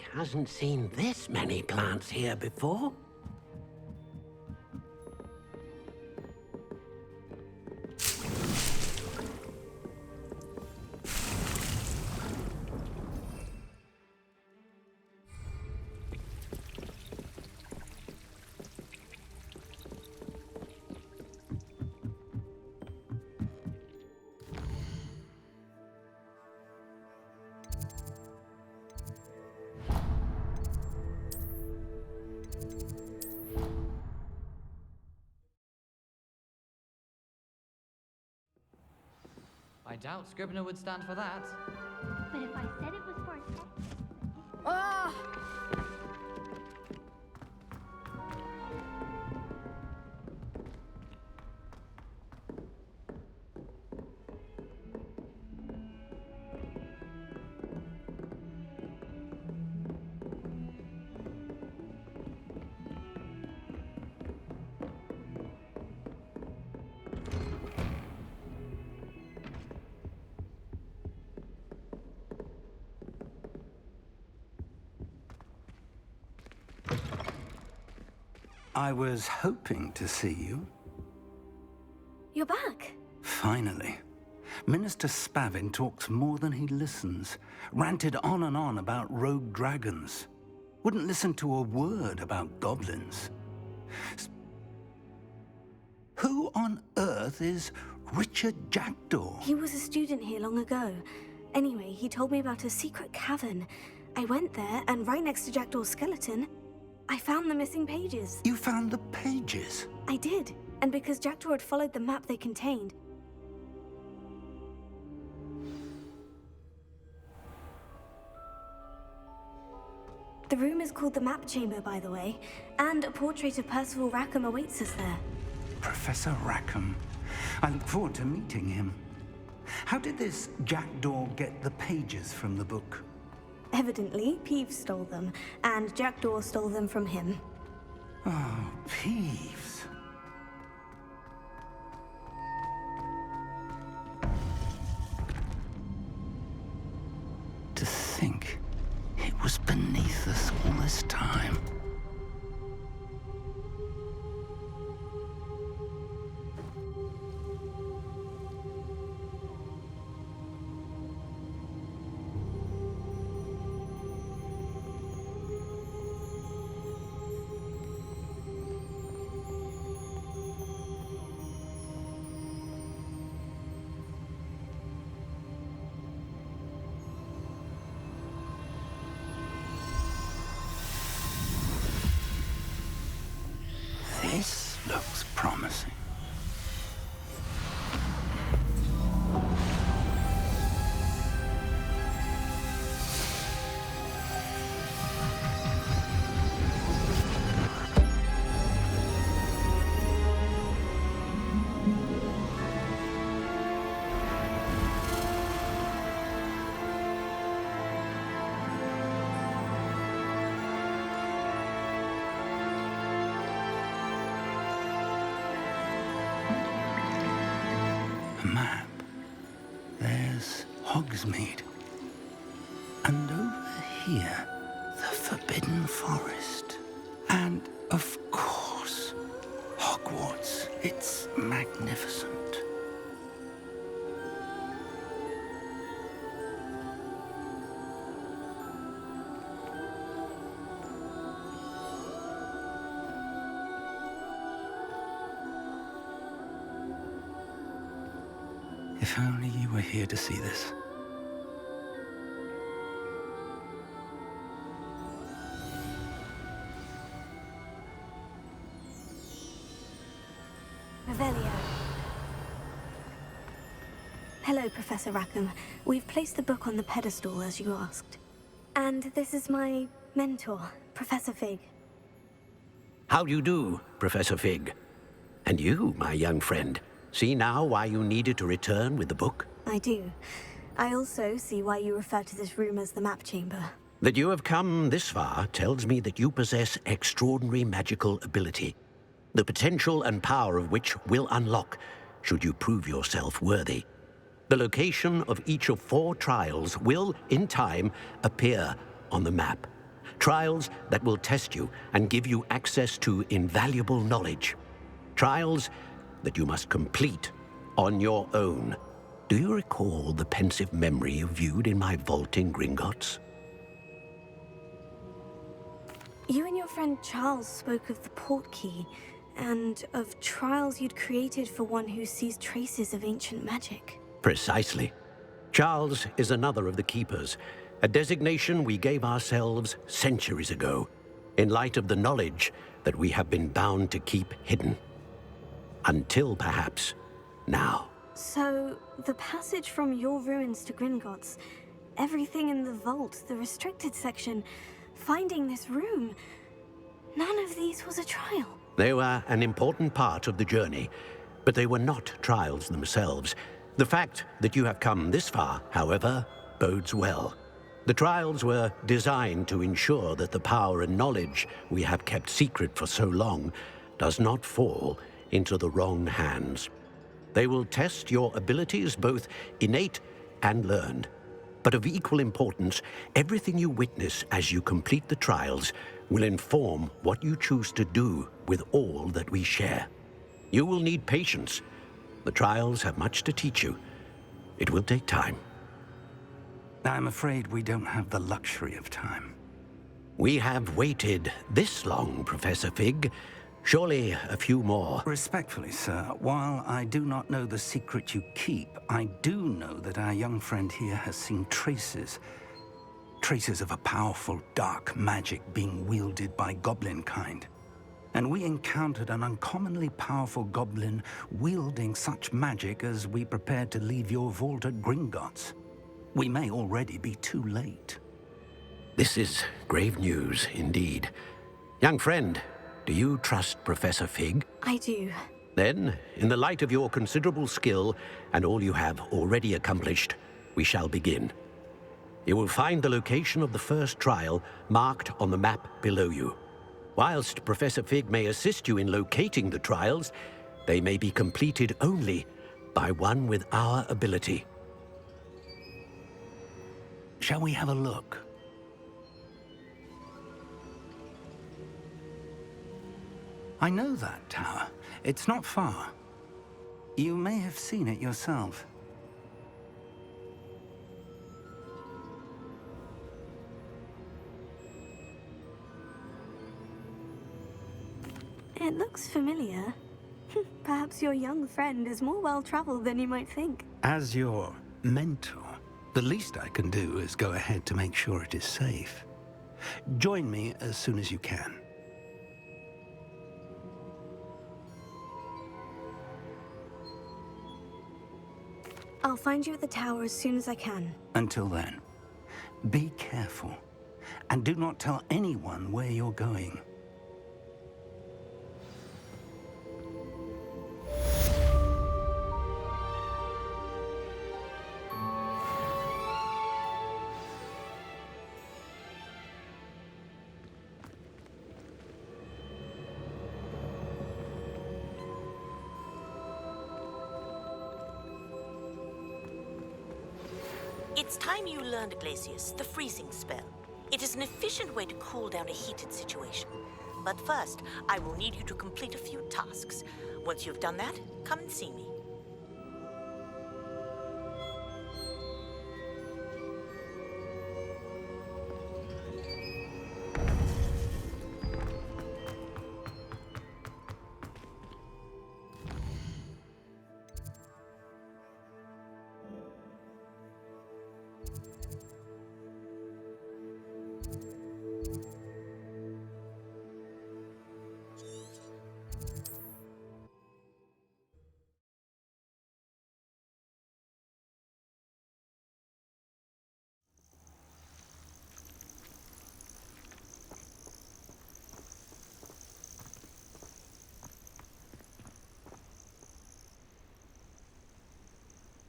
Jack hasn't seen this many plants here before. I doubt Scribner would stand for that. But if I said it was for a test... Ah! I was hoping to see you. You're back. Finally. Minister Spavin talks more than he listens. Ranted on and on about rogue dragons. Wouldn't listen to a word about goblins. Who on earth is Richard Jackdaw? He was a student here long ago. Anyway, he told me about a secret cavern. I went there, and right next to Jackdaw's skeleton, I found the missing pages. You found the pages? I did. And because Jackdaw had followed the map they contained, the room is called the Map Chamber, by the way, and a portrait of Percival Rackham awaits us there. Professor Rackham. I look forward to meeting him. How did this Jackdaw get the pages from the book? Evidently, Peeves stole them, and Jackdaw stole them from him. Oh, Peeves. To think it was beneath us all this time. This looks promising. A map. There's Hogsmeade. And over here, the Forbidden Forest. And, of course, Hogwarts. It's magnificent. If only you were here to see this. Revelio. Hello, Professor Rackham. We've placed the book on the pedestal, as you asked. And this is my mentor, Professor Fig. How do you do, Professor Fig? And you, my young friend, see now why you needed to return with the book? I do. I also see why you refer to this room as the Map Chamber. That you have come this far tells me that you possess extraordinary magical ability, the potential and power of which will unlock should you prove yourself worthy. The location of each of 4 trials will, in time, appear on the map. Trials that will test you and give you access to invaluable knowledge. Trials that you must complete on your own. Do you recall the pensive memory you viewed in my vault in Gringotts? You and your friend Charles spoke of the port key, and of trials you'd created for one who sees traces of ancient magic. Precisely. Charles is another of the Keepers, a designation we gave ourselves centuries ago, in light of the knowledge that we have been bound to keep hidden. Until, perhaps, now. So, the passage from your ruins to Gringotts, everything in the vault, the restricted section, finding this room, none of these was a trial. They were an important part of the journey, but they were not trials themselves. The fact that you have come this far, however, bodes well. The trials were designed to ensure that the power and knowledge we have kept secret for so long does not fall into the wrong hands. They will test your abilities, both innate and learned. But of equal importance, everything you witness as you complete the trials will inform what you choose to do with all that we share. You will need patience. The trials have much to teach you. It will take time. I'm afraid we don't have the luxury of time. We have waited this long, Professor Fig. Surely a few more. Respectfully, sir, while I do not know the secret you keep, I do know that our young friend here has seen traces of a powerful dark magic being wielded by goblin kind. And we encountered an uncommonly powerful goblin wielding such magic as we prepared to leave your vault at Gringotts. We may already be too late. This is grave news indeed. Young friend, do you trust Professor Fig? I do. Then, in the light of your considerable skill and all you have already accomplished, we shall begin. You will find the location of the first trial marked on the map below you. Whilst Professor Fig may assist you in locating the trials, they may be completed only by one with our ability. Shall we have a look? I know that tower. It's not far. You may have seen it yourself. It looks familiar. Perhaps your young friend is more well-traveled than you might think. As your mentor, the least I can do is go ahead to make sure it is safe. Join me as soon as you can. I'll find you at the tower as soon as I can. Until then, be careful, and do not tell anyone where you're going. It's time you learned, Glacius, the freezing spell. It is an efficient way to cool down a heated situation. But first, I will need you to complete a few tasks. Once you've done that, come and see me.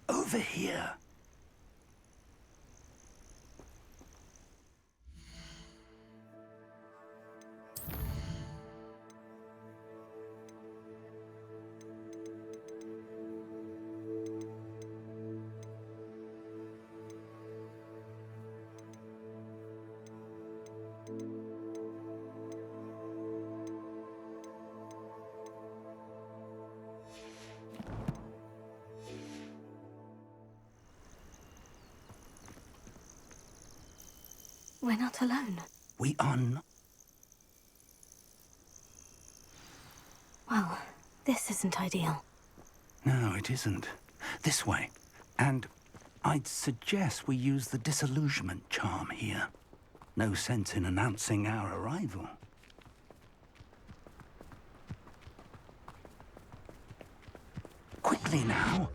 Over here. We're not alone. We are not. Well, this isn't ideal. No, it isn't. This way. And I'd suggest we use the disillusionment charm here. No sense in announcing our arrival. Quickly now.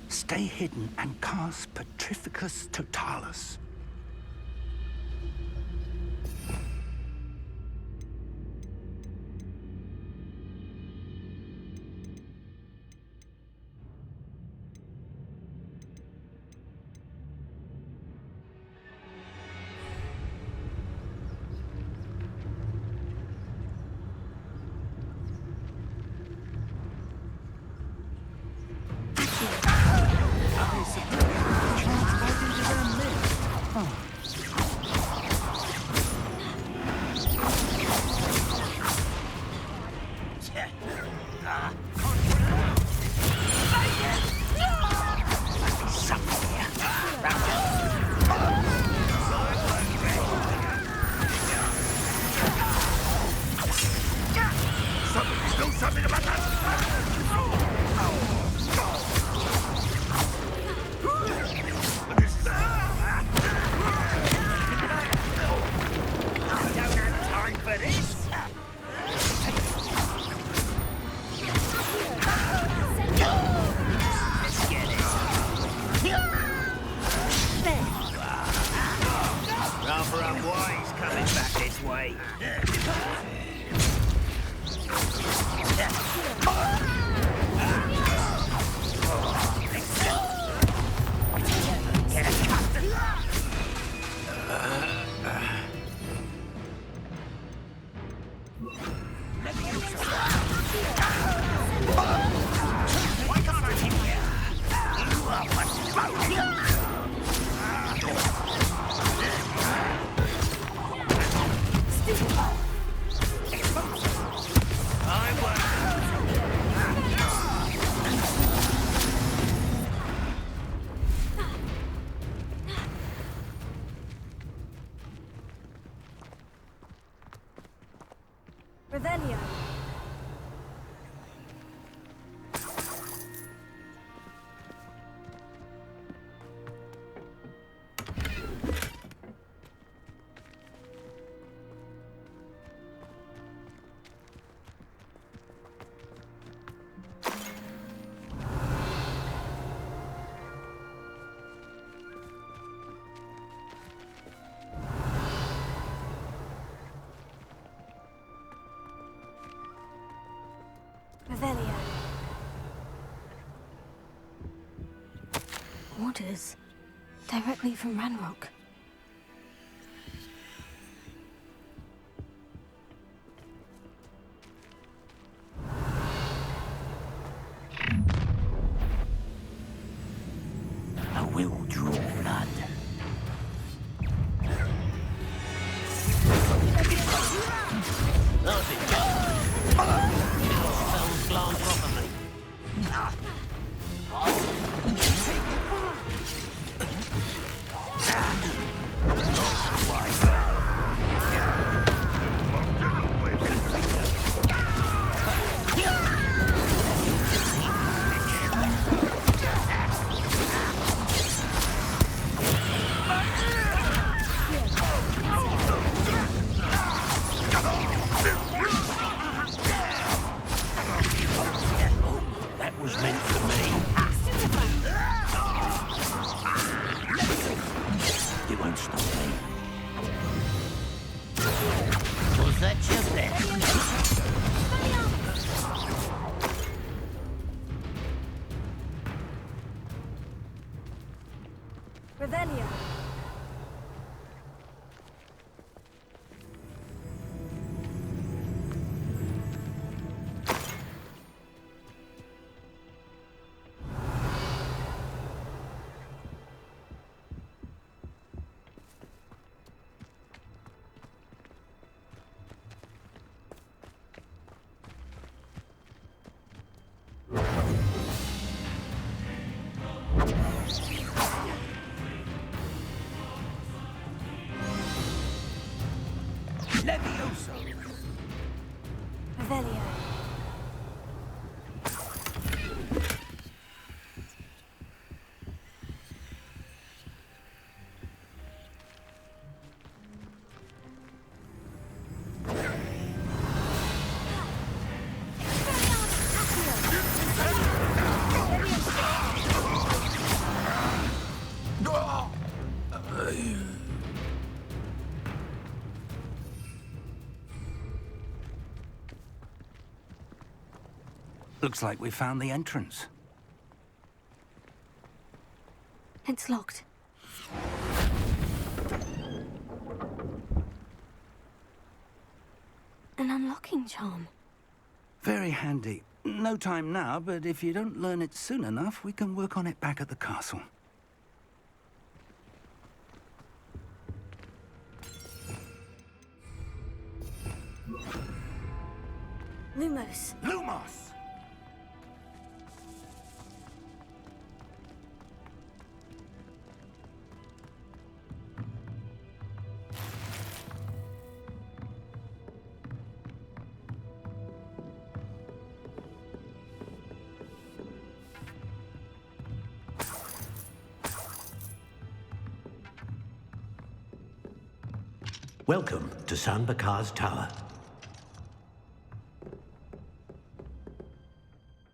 Stay hidden and cast Petrificus Totalis. Revelio. Revelio. Orders. Directly from Ranrock. I will draw blood. Revelio. Looks like we found the entrance. It's locked. An unlocking charm. Very handy. No time now, but if you don't learn it soon enough, we can work on it back at the castle. Lumos. Lumos! Welcome to Sanbakar's Tower.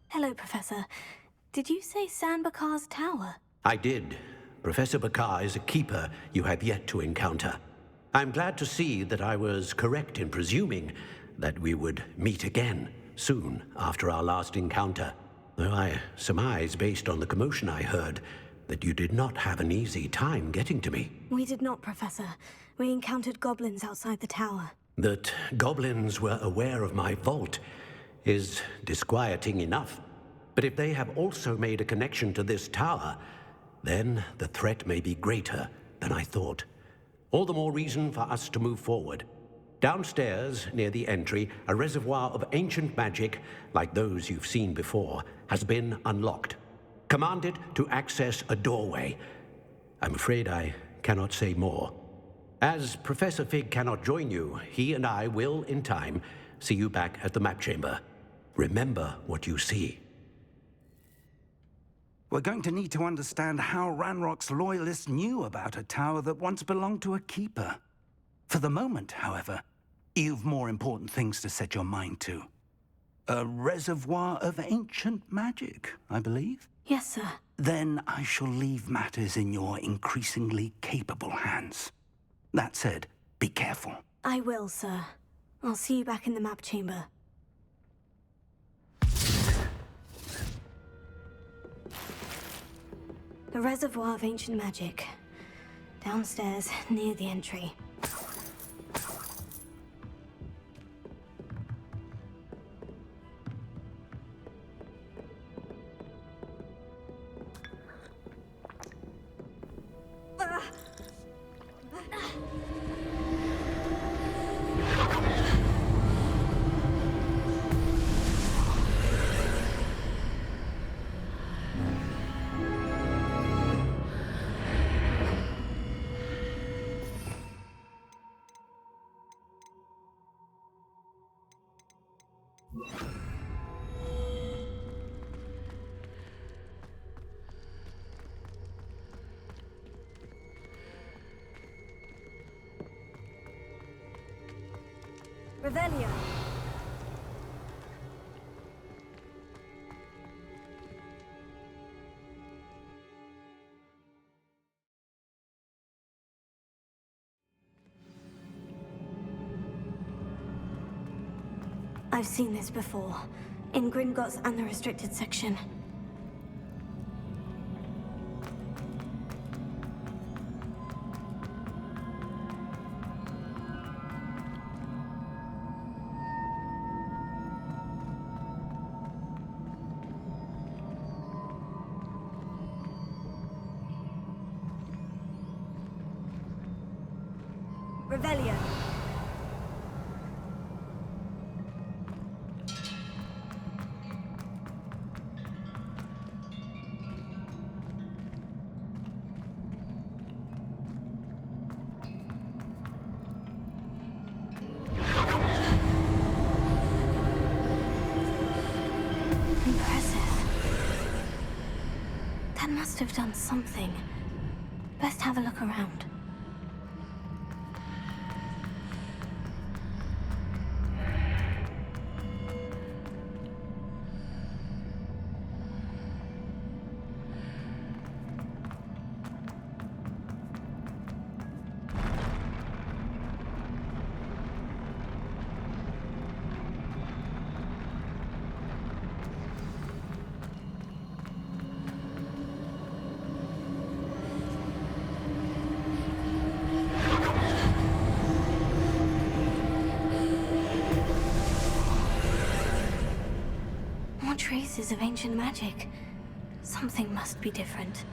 Hello, Professor. Did you say Sanbakar's Tower? I did. Professor Bakar is a keeper you have yet to encounter. I'm glad to see that I was correct in presuming that we would meet again soon after our last encounter, though I surmise, based on the commotion I heard, that you did not have an easy time getting to me. We did not, Professor. We encountered goblins outside the tower. That goblins were aware of my vault is disquieting enough. But if they have also made a connection to this tower, then the threat may be greater than I thought. All the more reason for us to move forward. Downstairs, near the entry, a reservoir of ancient magic, like those you've seen before, has been unlocked. Commanded to access a doorway. I'm afraid I cannot say more. As Professor Fig cannot join you, he and I will, in time, see you back at the map chamber. Remember what you see. We're going to need to understand how Ranrock's loyalists knew about a tower that once belonged to a keeper. For the moment, however, you've more important things to set your mind to. A reservoir of ancient magic, I believe? Yes, sir. Then I shall leave matters in your increasingly capable hands. That said, be careful. I will, sir. I'll see you back in the map chamber. The reservoir of ancient magic. Downstairs, near the entry. Revelio. I've seen this before, in Gringotts and the restricted section. Revelio. Impressive. That must have done something. Best have a look around. More traces of ancient magic. Something must be different.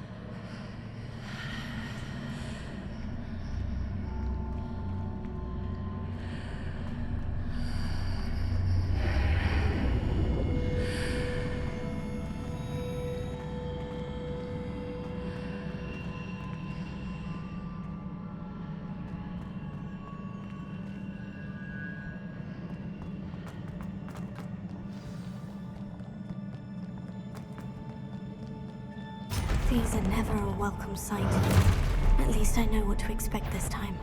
These are never a welcome sight. At least I know what to expect this time.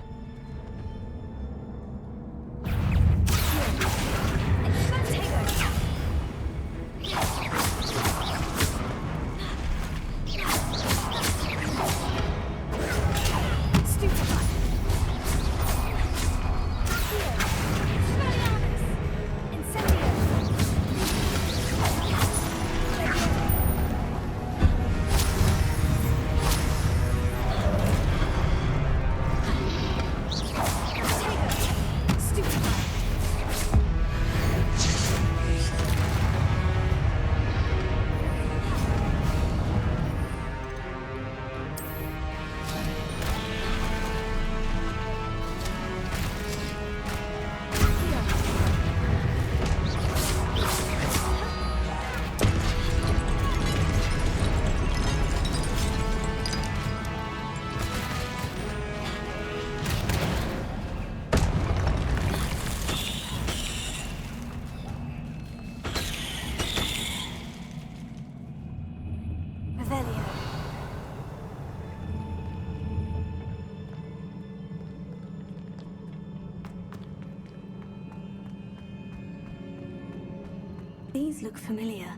These look familiar.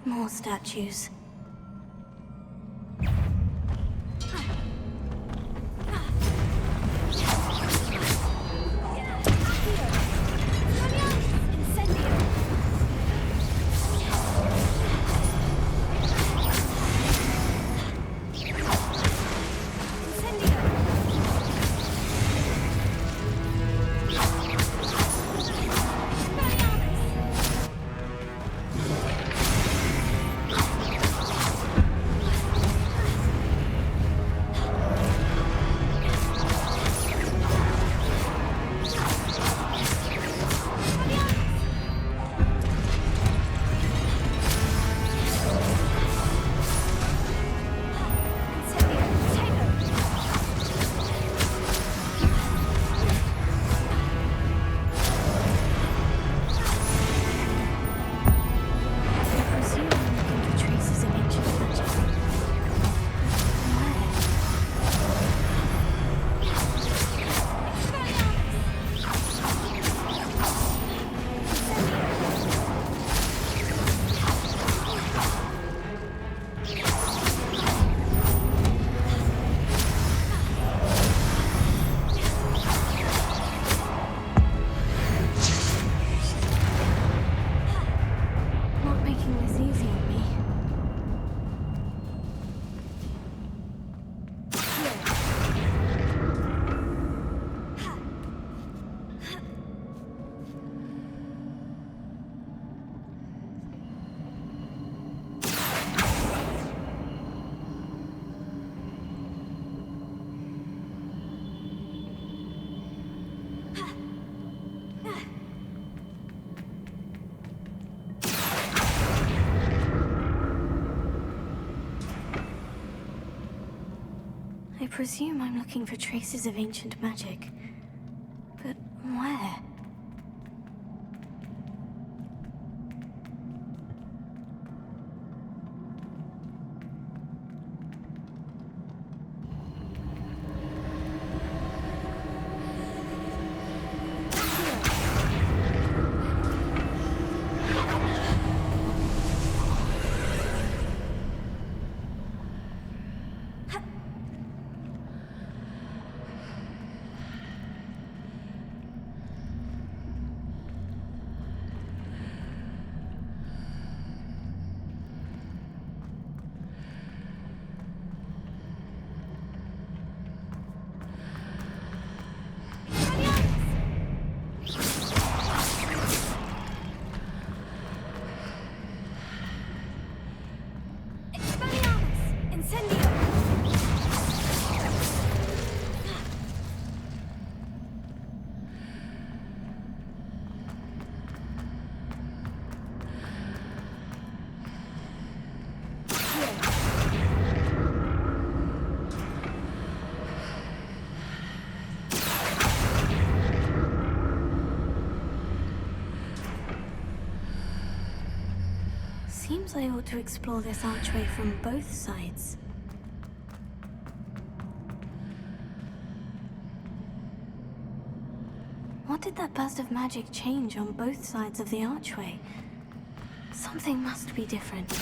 More statues. I presume I'm looking for traces of ancient magic. But where? Seems I ought to explore this archway from both sides. What did that burst of magic change on both sides of the archway? Something must be different.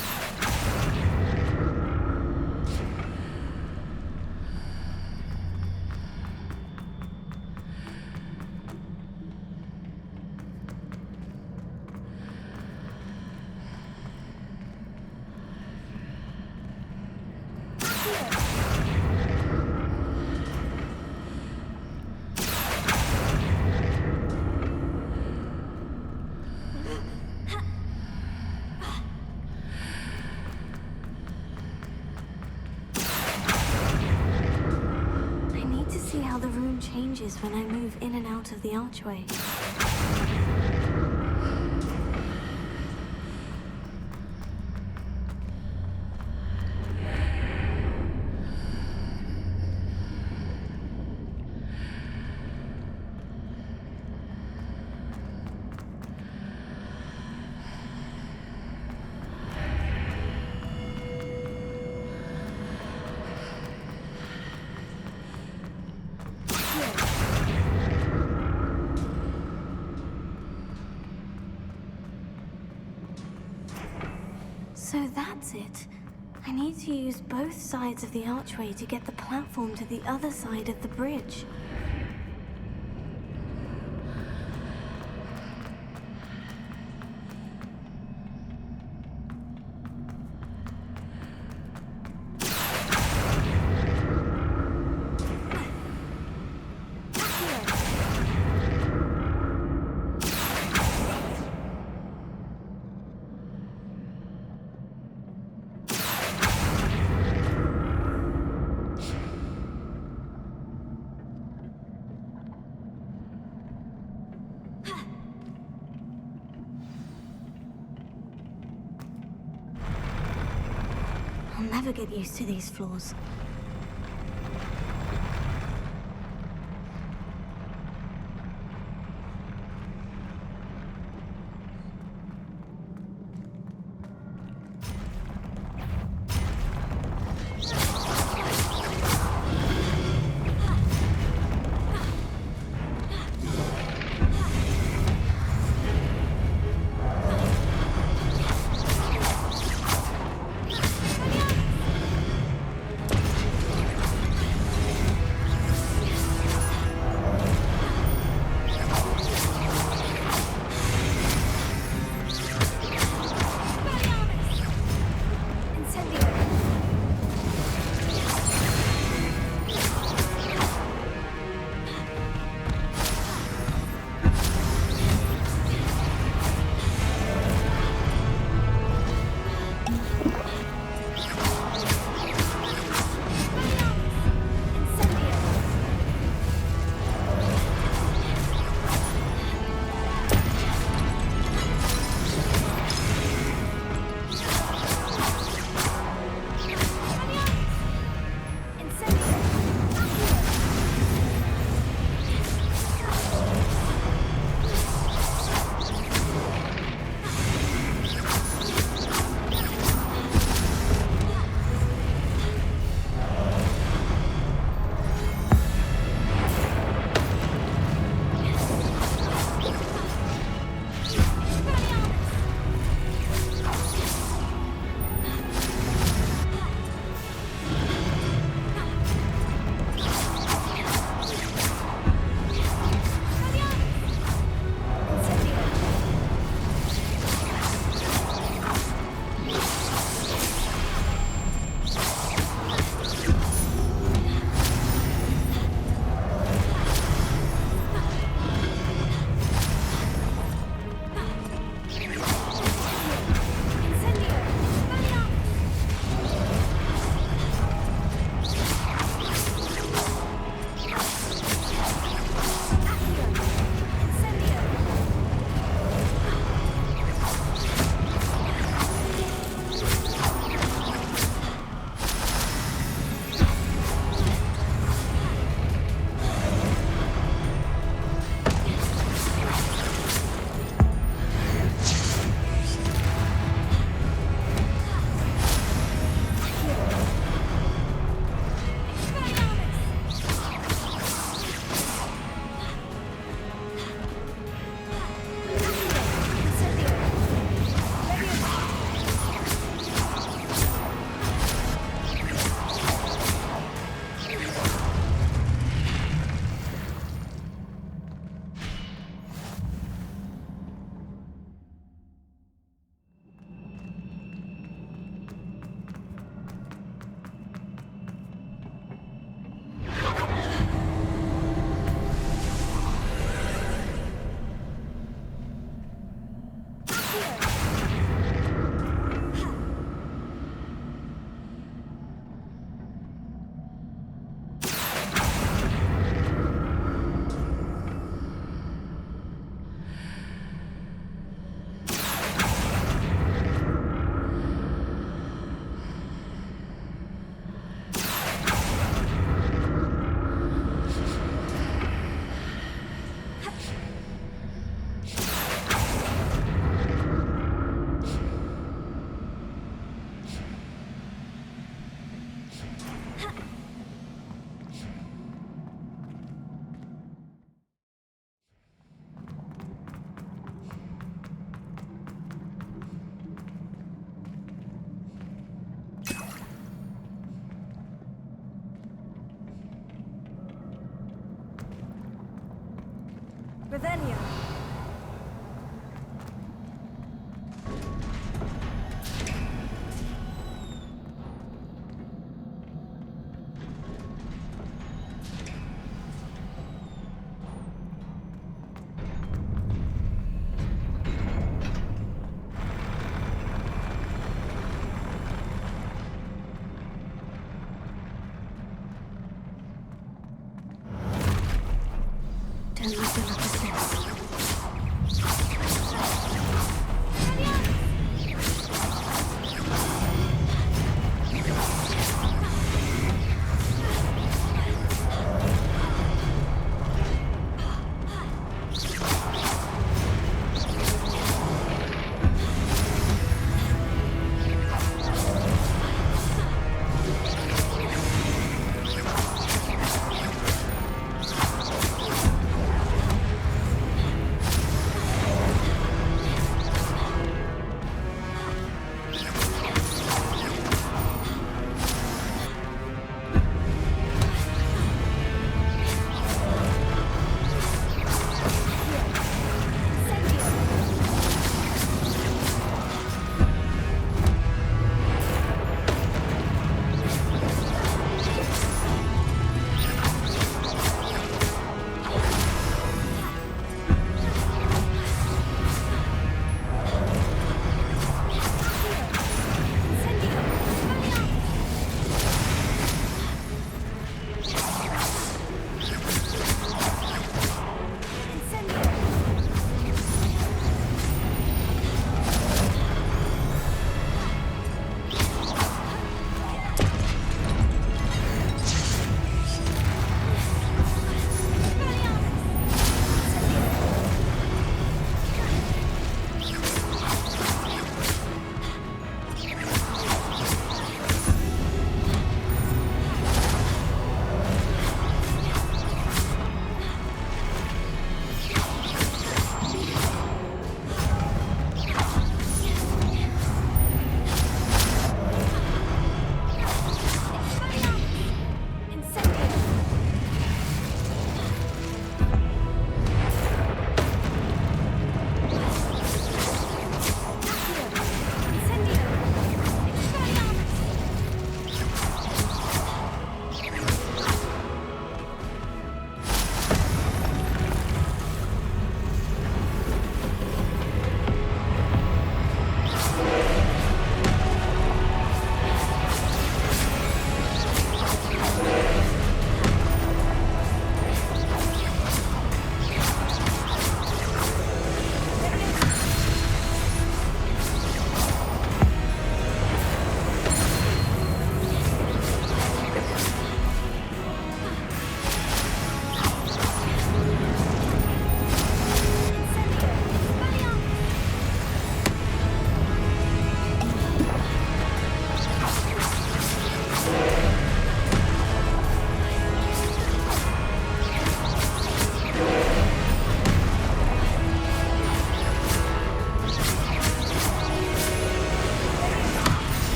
Changes when I move in and out of the archway. So that's it. I need to use both sides of the archway to get the platform to the other side of the bridge. I'll never get used to these floors. Venia. Don't let them up the stairs.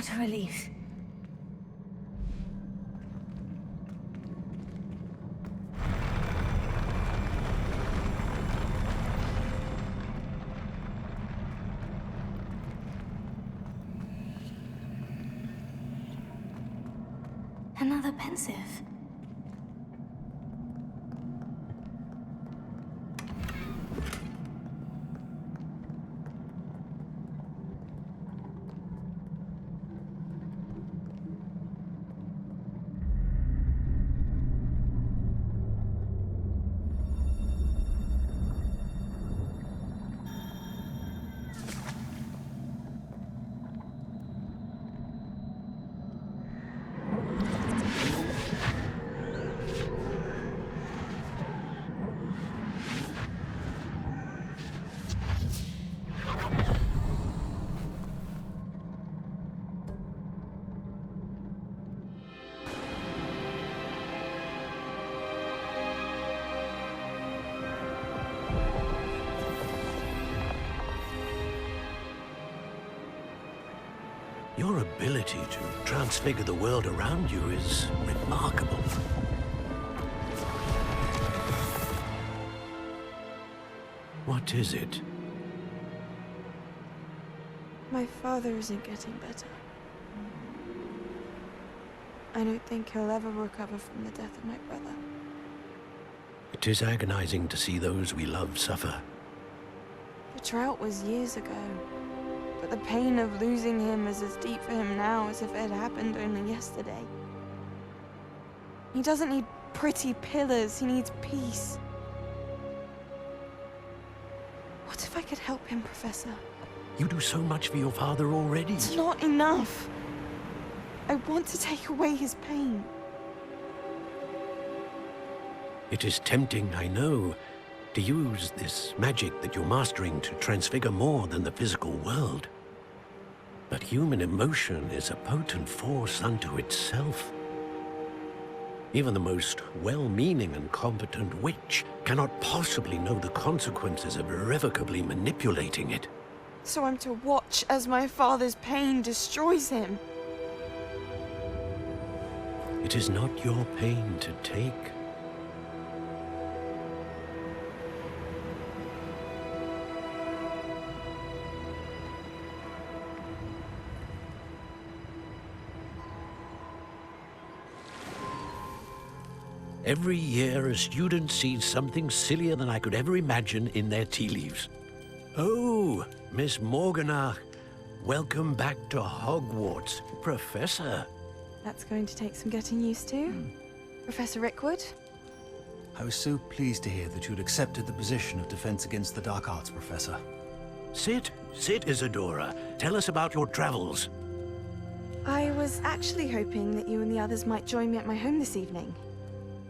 What a relief. Another pensive. Your ability to transfigure the world around you is remarkable. What is it? My father isn't getting better. I don't think he'll ever recover from the death of my brother. It is agonizing to see those we love suffer. The drought was years ago, but the pain of losing him is as deep for him now as if it had happened only yesterday. He doesn't need pretty pillars, he needs peace. What if I could help him, Professor? You do so much for your father already. It's not enough. I want to take away his pain. It is tempting, I know, to use this magic that you're mastering to transfigure more than the physical world. But human emotion is a potent force unto itself. Even the most well-meaning and competent witch cannot possibly know the consequences of irrevocably manipulating it. So I'm to watch as my father's pain destroys him. It is not your pain to take. Every year, a student sees something sillier than I could ever imagine in their tea leaves. Oh, Miss Morganach, welcome back to Hogwarts, Professor. That's going to take some getting used to. Professor Rickwood? I was so pleased to hear that you'd accepted the position of Defense Against the Dark Arts, Professor. Sit, Isadora. Tell us about your travels. I was actually hoping that you and the others might join me at my home this evening.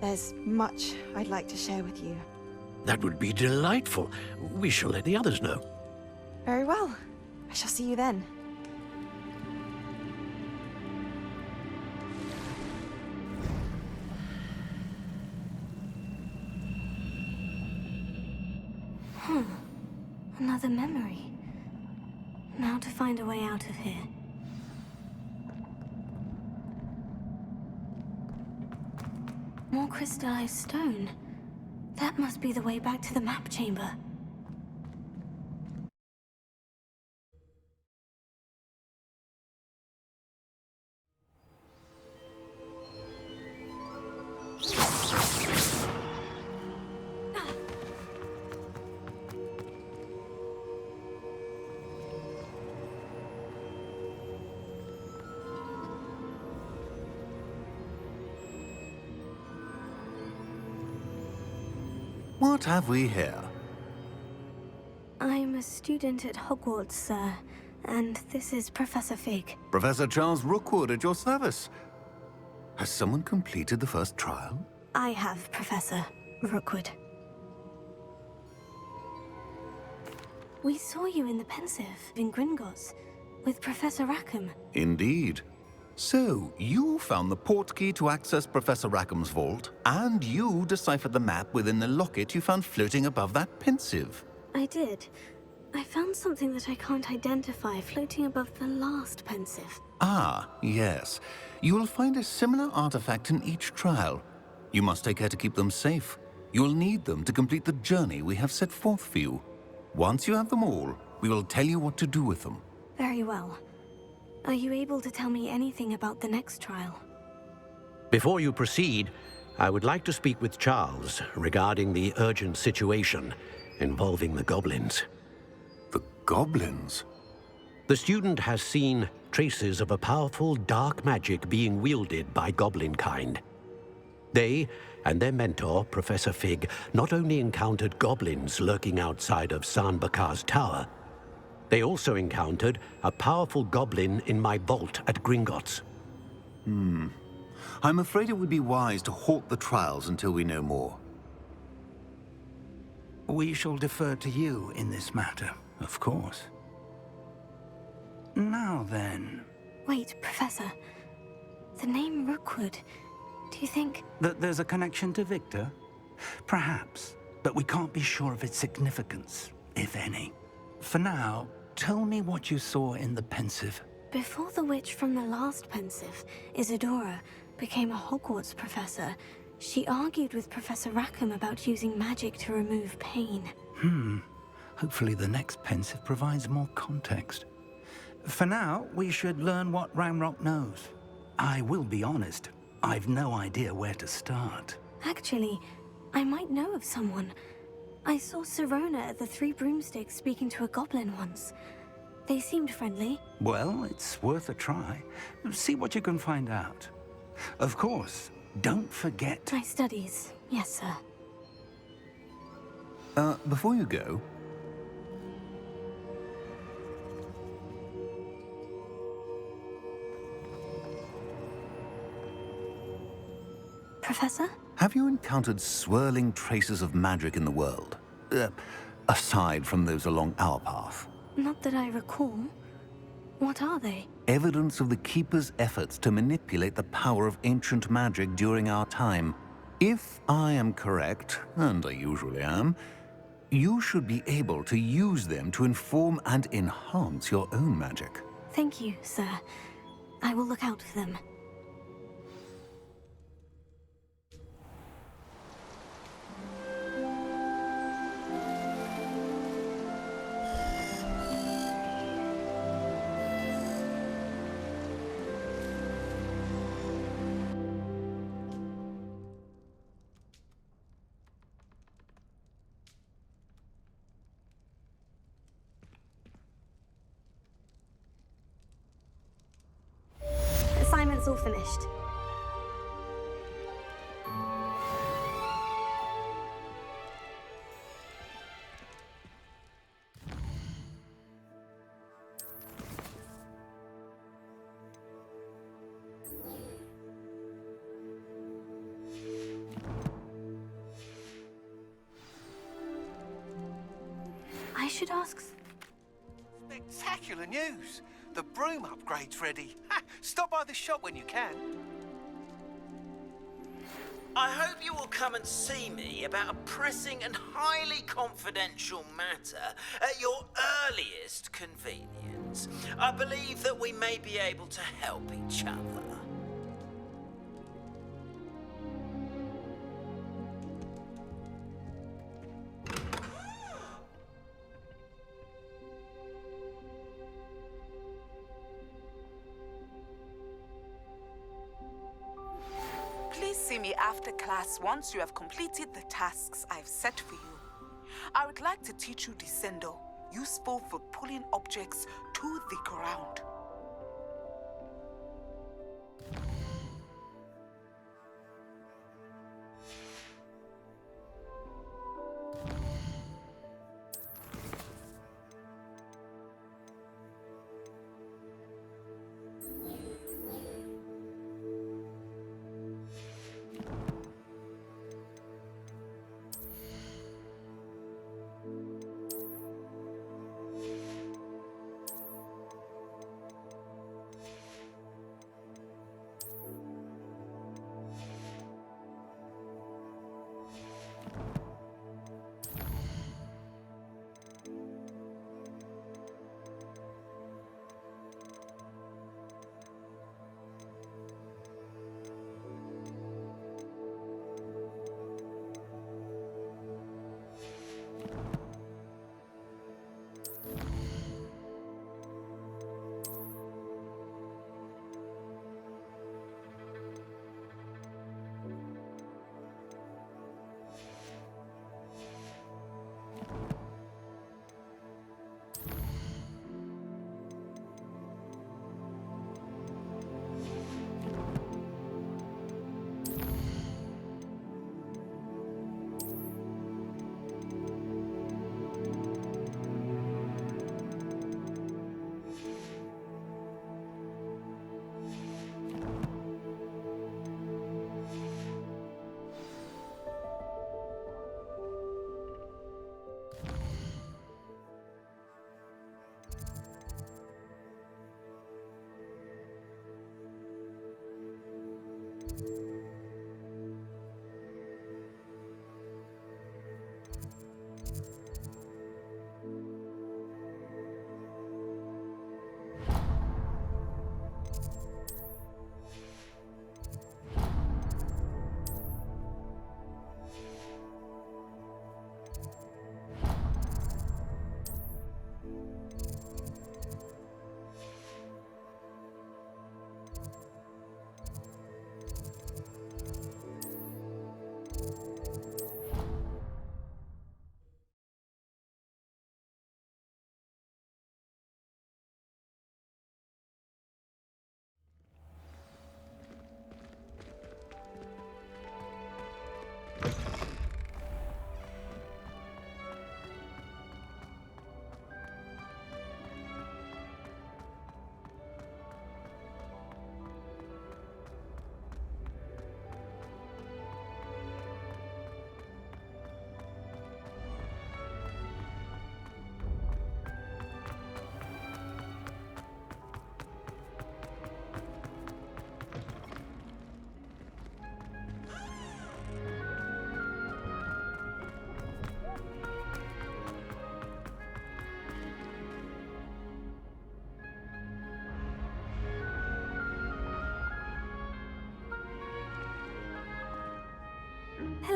There's much I'd like to share with you. That would be delightful. We shall let the others know. Very well. I shall see you then. Another memory. Now to find a way out of here. More crystallized stone. That must be the way back to the map chamber. What have we here? I'm a student at Hogwarts, sir, and this is Professor Fig. Professor Charles Rookwood at your service. Has someone completed the first trial? I have, Professor Rookwood. We saw you in the Pensive in Gringotts with Professor Rackham. Indeed. So, you found the portkey to access Professor Rackham's vault, and you deciphered the map within the locket you found floating above that Pensive. I did. I found something that I can't identify floating above the last pensive. Ah, yes. You will find a similar artifact in each trial. You must take care to keep them safe. You will need them to complete the journey we have set forth for you. Once you have them all, we will tell you what to do with them. Very well. Are you able to tell me anything about the next trial? Before you proceed, I would like to speak with Charles regarding the urgent situation involving the goblins. The goblins? The student has seen traces of a powerful dark magic being wielded by goblin kind. They and their mentor, Professor Fig, not only encountered goblins lurking outside of Sanbakar's tower, they also encountered a powerful goblin in my vault at Gringotts. I'm afraid it would be wise to halt the trials until we know more. We shall defer to you in this matter, of course. Now then... Wait, Professor. The name Rookwood. Do you think... That there's a connection to Victor? Perhaps, but we can't be sure of its significance, if any. For now, tell me what you saw in the pensive. Before the witch from the last pensive, Isadora, became a Hogwarts professor, she argued with Professor Rackham about using magic to remove pain. Hopefully the next pensive provides more context. For now, we should learn what Ramrock knows. I will be honest, I've no idea where to start. Actually, I might know of someone. I saw Sirona at the Three Broomsticks speaking to a goblin once. They seemed friendly. Well, it's worth a try. See what you can find out. Of course, don't forget... My studies, yes, sir. Before you go... Professor? Have you encountered swirling traces of magic in the world? Aside from those along our path? Not that I recall. What are they? Evidence of the Keeper's efforts to manipulate the power of ancient magic during our time. If I am correct, and I usually am, you should be able to use them to inform and enhance your own magic. Thank you, sir. I will look out for them. Assignment's all finished. I should ask... Spectacular news! The broom upgrade's ready. Ha! Stop by the shop when you can. I hope you will come and see me about a pressing and highly confidential matter at your earliest convenience. I believe that we may be able to help each other. Please see me after class once you have completed the tasks I've set for you. I would like to teach you Descendo, useful for pulling objects to the ground.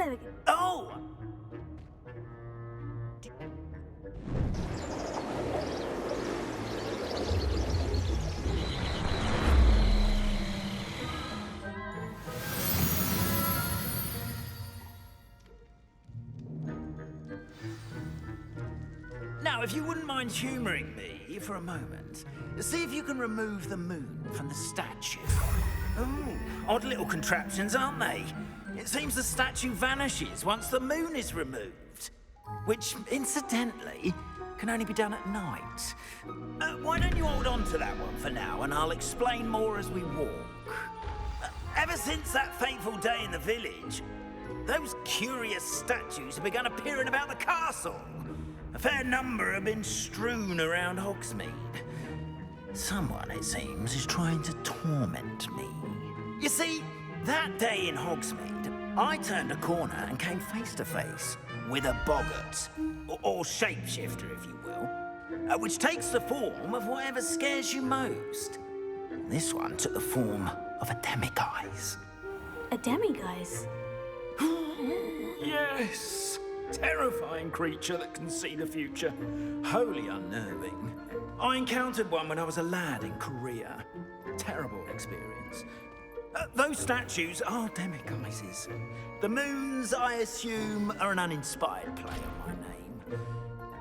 Hello again. Oh! Now, if you wouldn't mind humouring me for a moment, see if you can remove the moon from the statue. Ooh, odd little contraptions, aren't they? It seems the statue vanishes once the moon is removed. Which, incidentally, can only be done at night. Why don't you hold on to that one for now, and I'll explain more as we walk. Ever since that fateful day in the village, those curious statues have begun appearing about the castle. A fair number have been strewn around Hogsmeade. Someone, it seems, is trying to torment me. You see, that day in Hogsmeade, I turned a corner and came face to face with a boggart, or shapeshifter, if you will, which takes the form of whatever scares you most. This one took the form of a demiguise. A demiguise? Yes! Terrifying creature that can see the future. Wholly unnerving. I encountered one when I was a lad in Korea. Terrible experience. Those statues are demiguises. The moons, I assume, are an uninspired play on my name.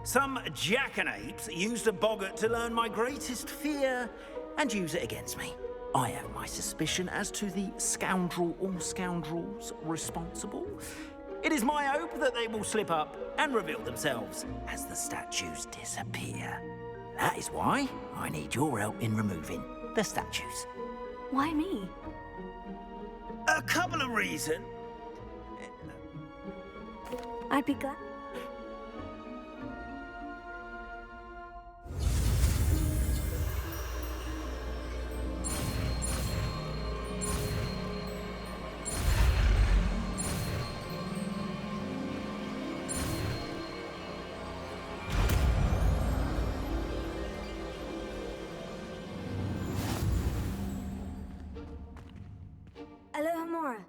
Some jackanapes used a boggart to learn my greatest fear and use it against me. I have my suspicion as to the scoundrel or scoundrels responsible. It is my hope that they will slip up and reveal themselves as the statues disappear. That is why I need your help in removing the statues. Why me? A couple of reasons. I'd be glad. Aloha Mora.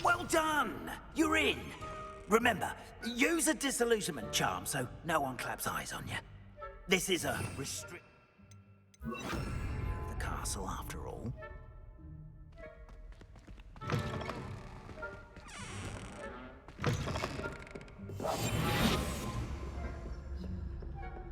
Well done! You're in. Remember, use a disillusionment charm so no one claps eyes on you. This is a the castle after all.